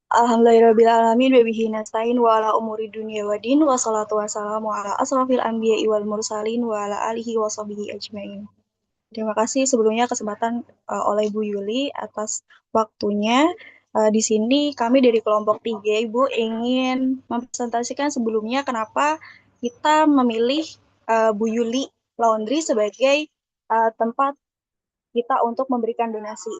Alhamdulillahirrabbilalamin wabihi nasta'in wa ala umuri dunya wa din wa salatu wassalamu ala asrafil anbiya'i wal mursalin wa ala alihi wa sahbihi ajmain. Terima kasih sebelumnya kesempatan oleh Bu Yuli atas waktunya. Di sini kami dari kelompok 3, Ibu ingin mempresentasikan sebelumnya kenapa kita memilih Bu Yuli Laundry sebagai tempat kita untuk memberikan donasi.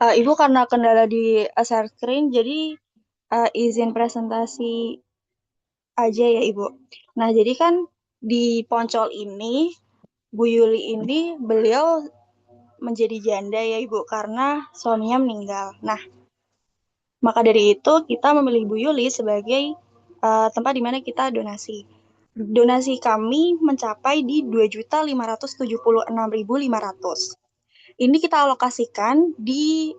Ibu karena kendala di share screen, jadi izin presentasi aja ya Ibu. Nah, jadi kan di Poncol ini, Bu Yuli ini beliau menjadi janda ya Ibu karena suaminya meninggal. Nah, maka dari itu kita memilih Bu Yuli sebagai tempat di mana kita donasi. Donasi kami mencapai di 2.576.500. Ini kita alokasikan di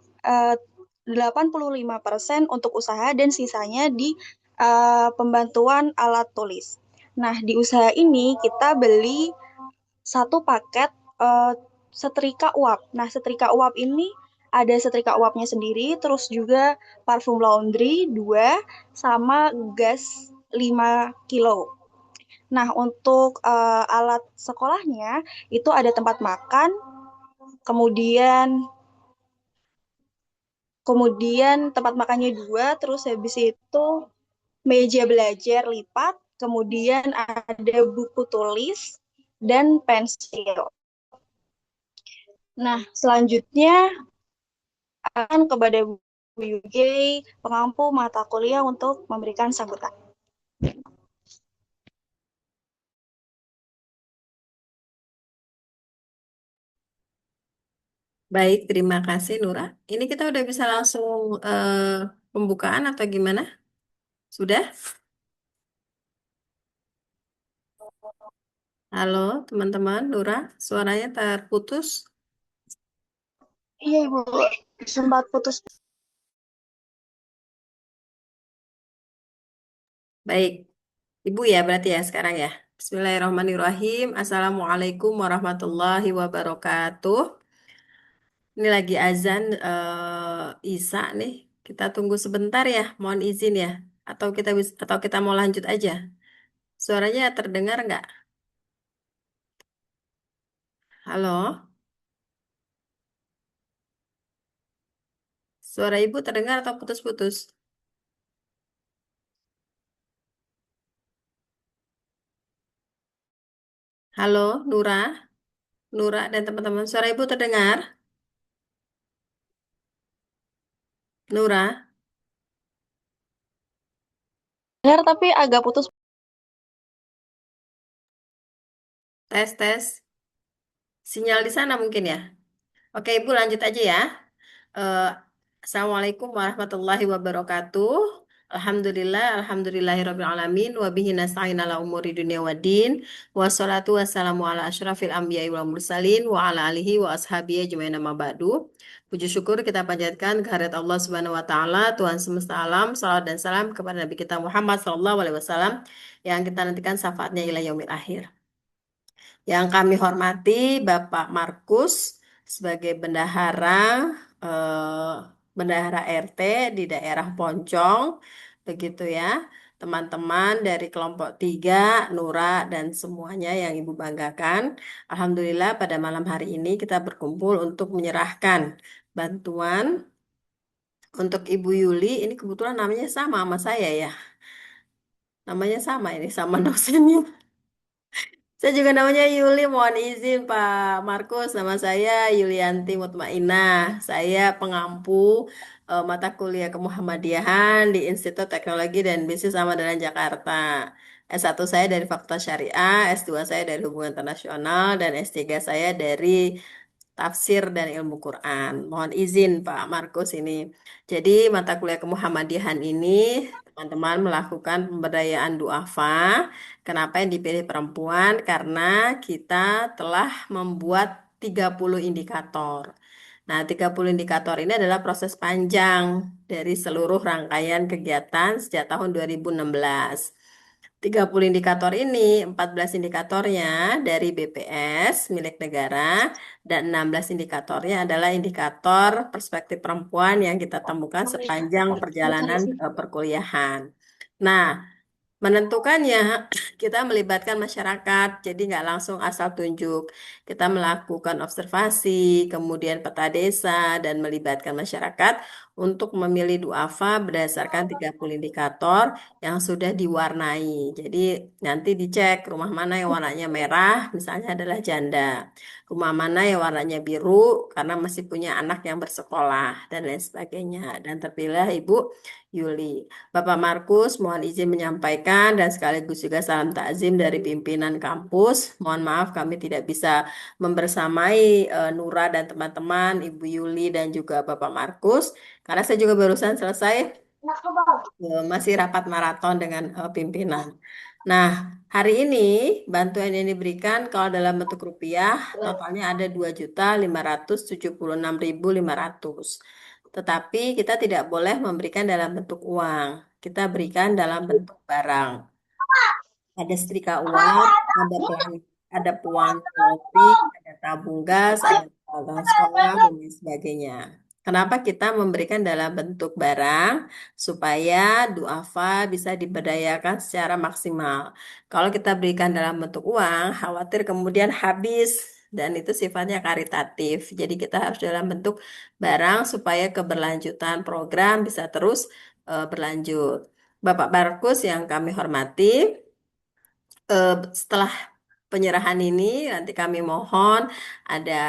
85% untuk usaha dan sisanya di pembantuan alat tulis. Nah, di usaha ini kita beli satu paket setrika uap. Nah, setrika uap ini ada setrika uapnya sendiri, terus juga parfum laundry 2, sama gas 5 kilo. Nah, untuk alat sekolahnya itu ada tempat makan, kemudian kemudian tempat makannya 2, terus habis itu meja belajar lipat, kemudian ada buku tulis dan pensil. Nah, selanjutnya akan kepada Bu Yuge, pengampu mata kuliah untuk memberikan sambutan. Baik, terima kasih Nura. Ini kita udah bisa langsung pembukaan atau gimana? Sudah? Halo teman-teman, Nura, suaranya terputus. Iya, Ibu. Sempat putus. Baik, Ibu ya berarti ya sekarang ya. Bismillahirrahmanirrahim. Assalamualaikum warahmatullahi wabarakatuh. Ini lagi azan Isya nih. Kita tunggu sebentar ya, mohon izin ya. Atau kita mau lanjut aja. Suaranya terdengar nggak? Halo, suara Ibu terdengar atau putus-putus? Halo, Nura, Nura dan teman-teman, suara Ibu terdengar? Nura, Dengar tapi agak putus. tes tes. Sinyal di sana mungkin ya. Oke, Ibu lanjut aja ya. Eh, Assalamualaikum warahmatullahi wabarakatuh. Alhamdulillahirrabbilalamin. Wabihi nasta'in ala umuri dunia wa din. Wassalatu wassalamu ala asyrafil anbiya'i wal mursalin. Wa ala alihi wa ashabihi ajma'in amma ba'du. Puji syukur kita panjatkan kehadirat Allah Subhanahu wa taala, Tuhan semesta alam. Salawat dan salam kepada Nabi kita Muhammad sallallahu alaihi wasallam yang kita nantikan syafaatnya ila yaumil akhir. Yang kami hormati Bapak Markus sebagai eh, bendahara RT di daerah Poncong, begitu ya. Teman-teman dari kelompok 3, Nura dan semuanya yang Ibu banggakan. Alhamdulillah pada malam hari ini kita berkumpul untuk menyerahkan bantuan untuk Ibu Yuli. Ini kebetulan namanya sama saya ya. Namanya sama ini sama dosennya. Saya juga namanya Yuli, mohon izin Pak Markus, nama saya Yulianti Mutmainah. Saya pengampu mata kuliah Kemuhammadiyahan di Institut Teknologi dan Bisnis Ahmad Jakarta. S1 saya dari Fakultas Syariah, S2 saya dari Hubungan Internasional, dan S3 saya dari Tafsir dan Ilmu Quran. Mohon izin Pak Markus ini. Jadi mata kuliah Kemuhammadiyahan ini teman-teman melakukan pemberdayaan duafa. Kenapa yang dipilih perempuan? Karena kita telah membuat 30 indikator. Nah, 30 indikator ini adalah proses panjang dari seluruh rangkaian kegiatan sejak tahun 2016. 30 indikator ini, 14 indikatornya dari BPS milik negara dan 16 indikatornya adalah indikator perspektif perempuan yang kita temukan sepanjang perjalanan perkuliahan. Nah, menentukannya, kita melibatkan masyarakat, jadi nggak langsung asal tunjuk. Kita melakukan observasi, kemudian peta desa, dan melibatkan masyarakat untuk memilih duafa berdasarkan 30 indikator yang sudah diwarnai. Jadi nanti dicek rumah mana yang warnanya merah, misalnya adalah janda. Rumah mana yang warnanya biru, karena masih punya anak yang bersekolah, dan lain sebagainya. Dan terpilih Ibu Yuli. Bapak Markus, mohon izin menyampaikan dan sekaligus juga salam takzim dari pimpinan kampus. Mohon maaf kami tidak bisa membersamai Nura dan teman-teman, Ibu Yuli dan juga Bapak Markus, karena saya juga barusan selesai masih rapat maraton dengan pimpinan. Nah, hari ini bantuan yang diberikan kalau dalam bentuk rupiah totalnya ada 2.576.500. Tetapi kita tidak boleh memberikan dalam bentuk uang. Kita berikan dalam bentuk barang. Ada setrika uap, ada pewangi elektrik, ada tabung gas, ada peralatan sekolah, dan lain sebagainya. Kenapa kita memberikan dalam bentuk barang? Supaya duafa bisa diberdayakan secara maksimal. Kalau kita berikan dalam bentuk uang, khawatir kemudian habis dan itu sifatnya karitatif. Jadi kita harus dalam bentuk barang supaya keberlanjutan program bisa terus berlanjut. Bapak Barkus yang kami hormati, setelah penyerahan ini nanti kami mohon ada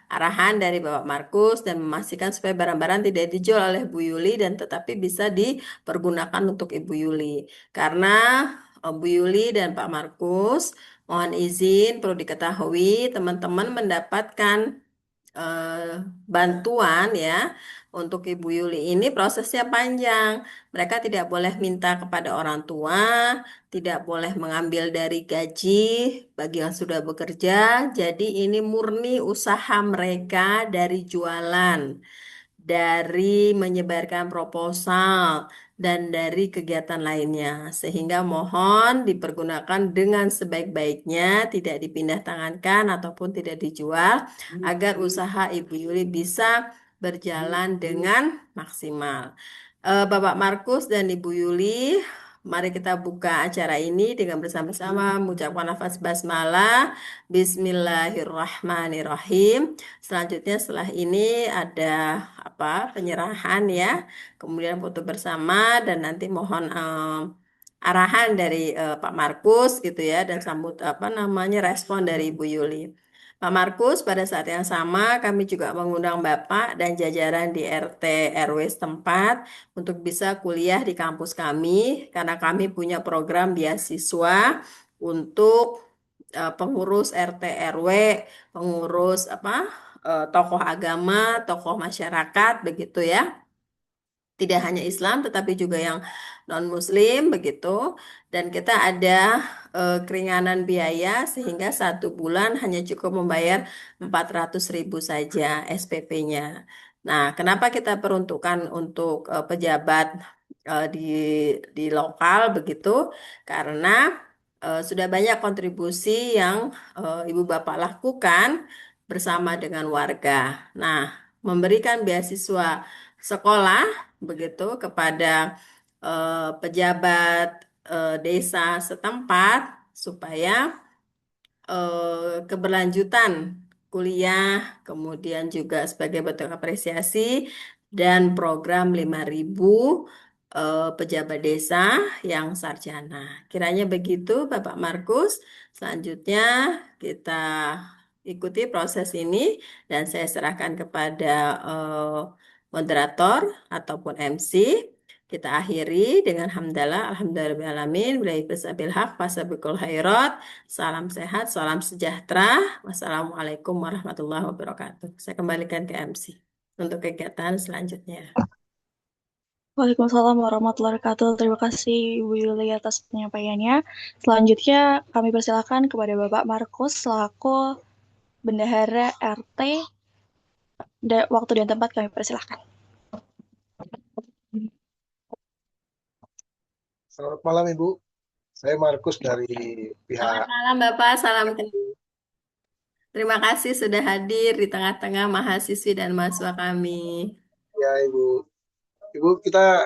arahan dari Bapak Markus dan memastikan supaya barang-barang tidak dijual oleh Bu Yuli dan tetapi bisa dipergunakan untuk Ibu Yuli. Karena Bu Yuli dan Pak Markus mohon izin perlu diketahui teman-teman mendapatkan bantuan ya untuk Ibu Yuli ini prosesnya panjang. Mereka tidak boleh minta kepada orang tua, tidak boleh mengambil dari gaji bagi yang sudah bekerja. Jadi ini murni usaha mereka dari jualan, dari menyebarkan proposal, dan dari kegiatan lainnya. Sehingga mohon dipergunakan dengan sebaik-baiknya, tidak dipindah tangankan ataupun tidak dijual, agar usaha Ibu Yuli bisa berjalan dengan maksimal. Bapak Markus dan Ibu Yuli, mari kita buka acara ini dengan bersama-sama mengucapkan lafaz basmalah. Bismillahirrahmanirrahim. Selanjutnya setelah ini ada penyerahan ya, kemudian foto bersama dan nanti mohon arahan dari Pak Markus gitu ya dan sambut respon dari Ibu Yuli. Pak Markus, pada saat yang sama kami juga mengundang Bapak dan jajaran di RT RW setempat untuk bisa kuliah di kampus kami karena kami punya program beasiswa untuk pengurus RT RW, pengurus tokoh agama, tokoh masyarakat begitu ya. Tidak hanya Islam tetapi juga yang non-Muslim begitu. Dan kita ada keringanan biaya sehingga 1 bulan hanya cukup membayar 400.000 saja SPP-nya. Nah, kenapa kita peruntukkan untuk pejabat di lokal begitu? Karena sudah banyak kontribusi yang Ibu Bapak lakukan bersama dengan warga. Nah, memberikan beasiswa sekolah begitu kepada pejabat desa setempat supaya keberlanjutan kuliah, kemudian juga sebagai bentuk apresiasi dan program 5.000 pejabat desa yang sarjana. Kiranya begitu, Bapak Markus. Selanjutnya kita ikuti proses ini dan saya serahkan kepada moderator ataupun MC. Kita akhiri dengan hamdalah, alhamdulillahirrahmanirrahim, billahi haq, fasabiqul khairat. Salam sehat, salam sejahtera. Wassalamualaikum warahmatullahi wabarakatuh. Saya kembalikan ke MC untuk kegiatan selanjutnya. Waalaikumsalam warahmatullahi wabarakatuh. Terima kasih Ibu Yuli atas penyampaiannya. Selanjutnya kami persilakan kepada Bapak Markus selaku Bendahara RT Waktu dan tempat kami persilahkan. Selamat malam Ibu, saya Markus dari Selamat pihak malam Bapak, salam kenal. Terima kasih sudah hadir di tengah-tengah mahasiswi dan mahasiswa kami. ya Ibu. Ibu kita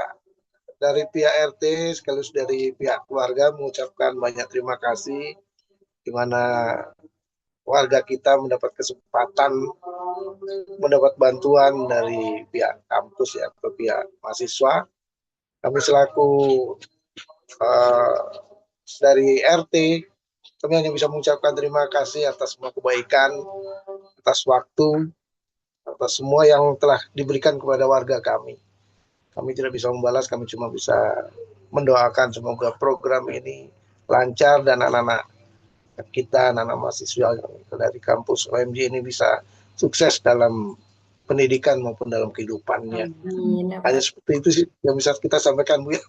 dari pihak RT sekaligus dari pihak keluarga mengucapkan banyak terima kasih di mana warga kita mendapat kesempatan mendapat bantuan dari pihak kampus ya atau pihak mahasiswa. Kami selaku uh, dari RT kami hanya bisa mengucapkan terima kasih atas semua kebaikan, atas waktu, atas semua yang telah diberikan kepada warga kami. Kami tidak bisa membalas, kami cuma bisa mendoakan semoga program ini lancar dan anak-anak kita, anak-anak mahasiswa dari kampus OMJ ini bisa sukses dalam pendidikan maupun dalam kehidupannya. Amin, ya Hanya Pak. seperti itu sih yang bisa kita sampaikan, Bu ya.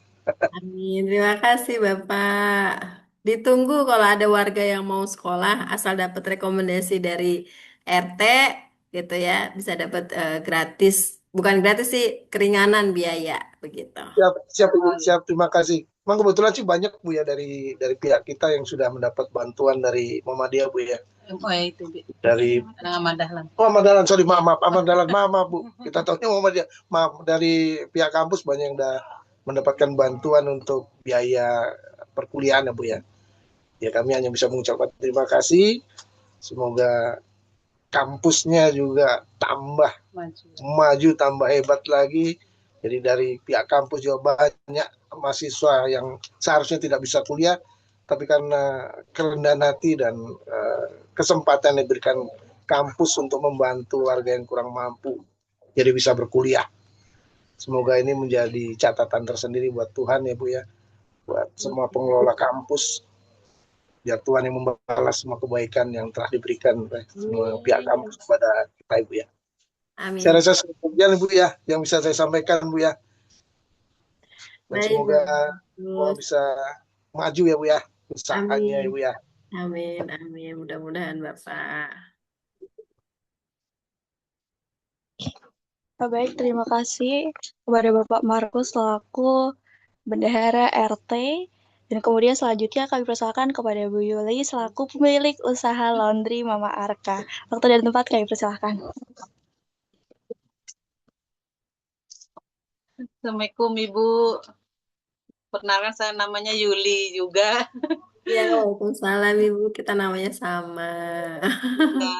Amin. Terima kasih Bapak. Ditunggu kalau ada warga yang mau sekolah, asal dapat rekomendasi dari RT gitu ya, bisa dapat gratis. Bukan gratis sih, keringanan biaya begitu. Siap, siap, Ibu, siap. Terima kasih. Memang kebetulan sih banyak Bu ya dari pihak kita yang sudah mendapat bantuan dari Muhammadiyah Bu ya. Oh ya itu Dari Ahmad Dahlan. Oh, Ahmad Dahlan, sorry, maaf, maaf, Ahmad Dahlan, maaf, maaf, Bu. Kita tahunya Muhammadiyah. Maaf, dari pihak kampus banyak yang sudah mendapatkan bantuan untuk biaya perkuliahan ya, Bu ya. Ya, kami hanya bisa mengucapkan terima kasih. Semoga kampusnya juga tambah maju, tambah hebat lagi. Jadi dari pihak kampus juga banyak mahasiswa yang seharusnya tidak bisa kuliah, tapi karena kerendahan hati dan kesempatan yang diberikan kampus untuk membantu warga yang kurang mampu, jadi bisa berkuliah. Semoga ini menjadi catatan tersendiri buat Tuhan ya Bu ya, buat semua pengelola kampus, biar Tuhan yang membalas semua kebaikan yang telah diberikan oleh semua pihak kampus kepada kita Ibu ya. Saya Amin. rasa sekian Ibu ya yang bisa saya sampaikan Bu ya. Dan Baik, semoga semua bagus. bisa maju ya Bu ya, usahanya Amin. Ibu ya. Amin, amin. Mudah-mudahan Bapak. Baik, terima kasih kepada Bapak Markus selaku Bendahara RT. Dan kemudian selanjutnya kami persilakan kepada Bu Yuli selaku pemilik usaha laundry Mama Arka. Waktu dan tempat kami persilakan. Assalamualaikum Ibu. Perkenalkan saya namanya Yuli juga. Ya, Waalaikumsalam Ibu. Kita namanya sama. Ya,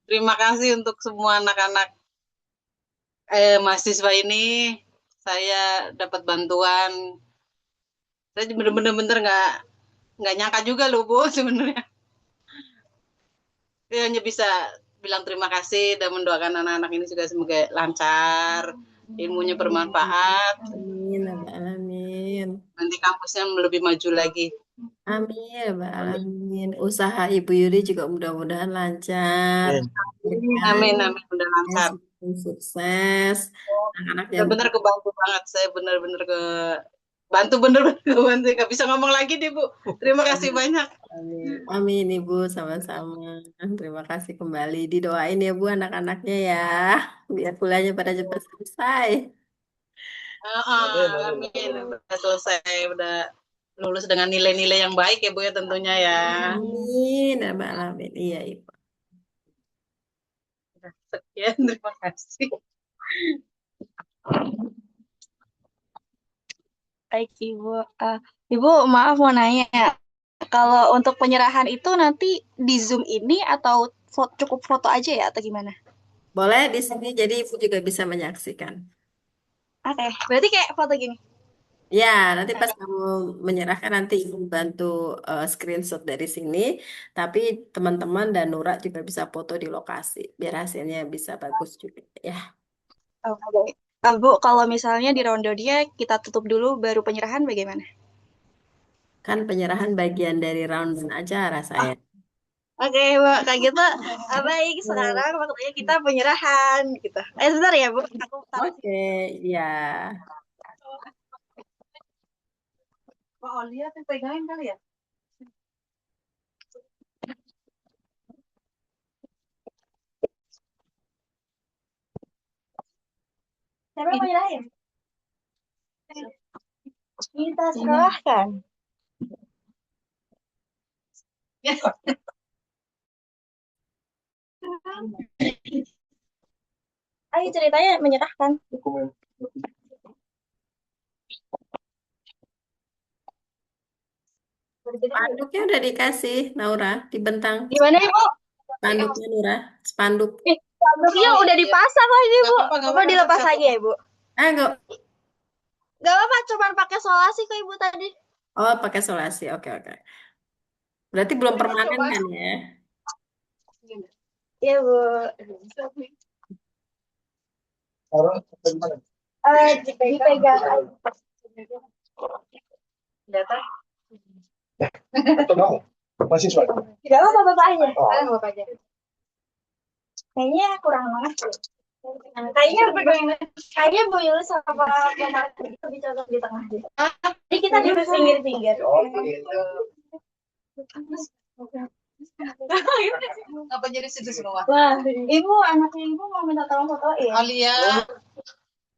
terima kasih untuk semua anak-anak mahasiswa ini. Saya dapat bantuan. Saya bener-bener nggak nyangka juga loh Bu sebenarnya. Saya hanya bisa bilang terima kasih dan mendoakan anak-anak ini juga semoga lancar, ilmunya bermanfaat. Amin, Rabbal alamin. Nanti kampusnya lebih maju lagi. Amin, Rabbal alamin. Usaha Ibu Yuri juga mudah-mudahan lancar. Amin. Berkah, Amin, amin, udah lancar. sukses. Anak-anak yang Bener-bener kebantu banget. Saya bener-bener bantu bener-bener kebantu. Gak bisa ngomong lagi deh Bu. Terima kasih banyak. Amin. Amin Ibu, sama-sama. Terima kasih kembali. Didoain ya Bu anak-anaknya ya. Biar kuliahnya pada cepat selesai. Amin. Udah selesai, udah lulus dengan nilai-nilai yang baik ya Bu ya tentunya ya. Amin, Rabbal alamin. Iya Ibu. Sekian, terima kasih. Baik, Ibu. Ibu, maaf mau nanya. Kalau untuk penyerahan itu nanti di Zoom ini atau cukup foto aja ya atau gimana? Boleh di sini jadi Ibu juga bisa menyaksikan. Oke, berarti kayak foto gini. Ya, nanti pas kamu menyerahkan nanti Ibu bantu screenshot dari sini. Tapi teman-teman dan Nura juga bisa foto di lokasi biar hasilnya bisa bagus juga ya. Oke, baik. Bu, kalau misalnya di ronde dia kita tutup dulu baru penyerahan bagaimana? Kan penyerahan bagian dari round acara saya. Oke, Bu, kayak gitu. Baik, sekarang waktunya kita penyerahan gitu. Sebentar ya, Bu. Aku taruh Oke, ya. Pak Olia tuh pegangin kali ya? Siapa yang mau nyerahin? Kita serahkan. Ayo ceritanya menyerahkan. Dokumen. Spanduknya udah dikasih, Naura, dibentang. Gimana Ibu? Spanduknya, Nura. Spanduk. Spanduknya udah dipasang lagi Bu. Nggak apa-apa, Apa dilepas lagi ya Ibu? Enggak. Gak apa-apa, cuma pakai solasi kok Ibu tadi. Oh, pakai solasi. Oke, oke. Berarti belum permanen kan ya? Iya Bu. Taruh di mana? Dipegang. Data. Atau kamu? Mahasiswa? Tidak apa Bapak aja. Oh. Bapak aja. Kayaknya kurang banget sih. Kayaknya Bu Yul sama Pak Martin itu lebih cocok di tengah deh. Jadi kita di pinggir-pinggir. Oh, gitu. Apa jadi situ semua? Wah, Ibu anaknya Ibu mau minta tolong fotoin. Alia.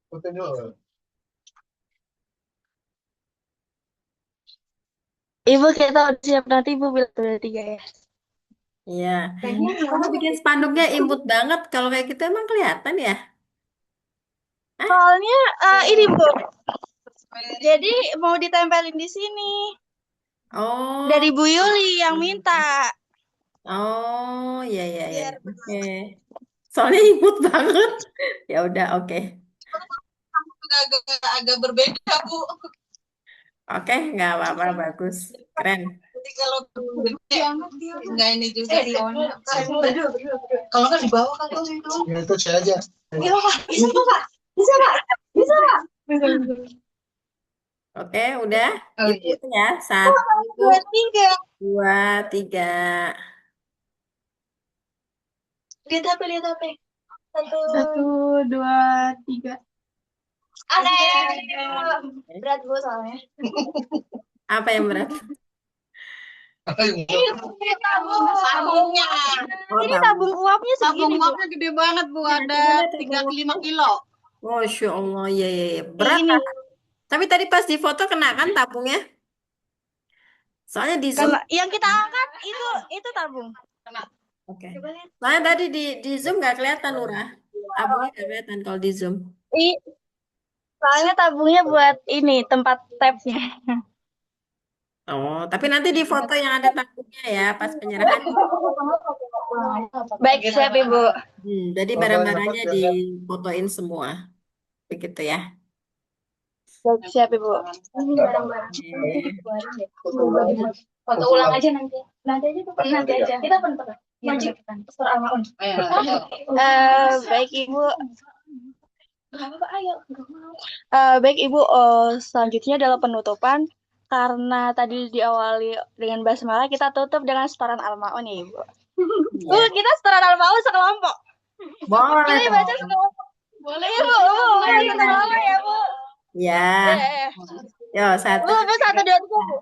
Foto dulu. Ibu kita udah siap nanti Ibu bilang udah 3 ya. Iya. Kamu bikin spanduknya imut banget. Kalau kayak gitu emang kelihatan ya? Soalnya ini Bu. Jadi mau ditempelin di sini. Oh, Dari Bu Yuli yang minta. oh, iya, iya, iya. Biar Oke. Soalnya imut banget. Ya udah, oke. Agak berbeda, Bu. Oke, nggak apa-apa, bagus. Keren. Jadi kalau nggak ini juga. Kalau nggak di bawah kan itu. Ya, itu saya aja. Bisa Pak. Bisa Pak. Bisa Pak. Oke, udah. Oh, Itu ya. 1, 2, 3. 2, 3. Lihat HP. 1, 2, 3. Berat Bu soalnya. Apa yang berat? Tabungnya. Oh, Ini tabung uapnya Tabung segini Bu. uapnya gede banget, Bu. Ada 35 kilo. Masya Allah, iya, iya, iya. Berat. Ini Tapi tadi pas di foto kena kan tabungnya? Soalnya di Zoom. karena yang kita angkat itu tabung. Oke. Coba lihat. Soalnya tadi di Zoom nggak kelihatan, Nura. Tabungnya nggak kelihatan kalau di Zoom. Soalnya tabungnya buat ini tempat tabnya. Oh, tapi nanti di foto yang ada tabungnya ya pas penyerahan. Baik, siap Ibu. Jadi barang-barangnya difotoin semua. Begitu ya. Baik, siap Ibu. Foto ulang aja nanti. Nanti aja. Kita pentok. Maju. Pastor Almaun. Baik Ibu. Ayo. Baik Ibu, selanjutnya adalah penutupan. Karena tadi diawali dengan basmalah, kita tutup dengan setoran Al-Maun ya Ibu. Kita setoran Al-Maun sekelompok. Boleh. Kita baca sekelompok. Boleh Ibu. Boleh sekelompok ya Bu. Ya. Yo, 1. Bu, 1, 2, 3 Bu.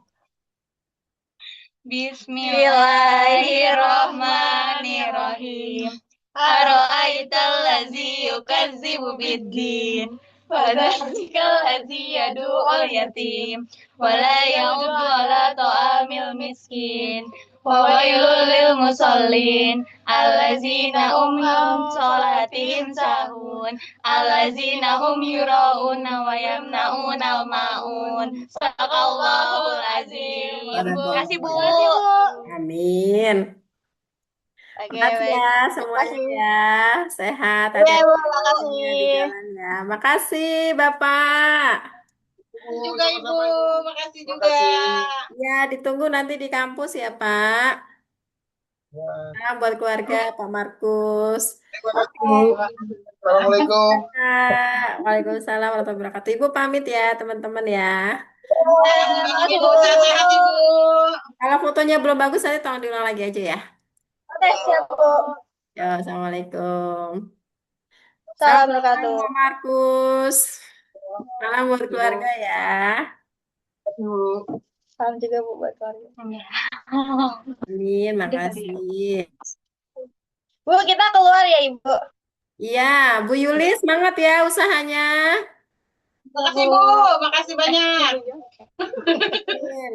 Bismillahirrahmanirrahim. Ara'aital ladzi yukadzibu biddin. Fadzalikal ladzi yad'ul yatim wa la yahuddu 'ala ta'amil miskin. Wa wailul lil musallin allazina hum an sholatihim sahun allazina hum yura'una wa yamna'una al-ma'un. Sadaqallahul azim. Terima kasih Bu. Amin. Oke, Makasih baik. ya semuanya ya. Sehat. Iya, Bu, Hati-hati makasih. di jalan ya. Makasih Bapak. Juga Ibu, makasih juga. Ya, ditunggu nanti di kampus ya Pak. Salam buat keluarga Pak Markus. Assalamualaikum. Waalaikumsalam warahmatullahi wabarakatuh. Ibu pamit ya teman-teman ya. Makasih Bu, sehat-sehat Ibu. Kalau fotonya belum bagus nanti tolong diulang lagi aja ya. Oke, siap Bu. Ya, assalamualaikum. Salam Salam berkatuh. Pak Markus. Salam buat keluarga ya. Salam juga Bu buat keluarga. Amin, makasih. Bu, kita keluar ya Ibu. Iya, Bu Yuli semangat ya usahanya. Makasih Bu, makasih banyak. Amin.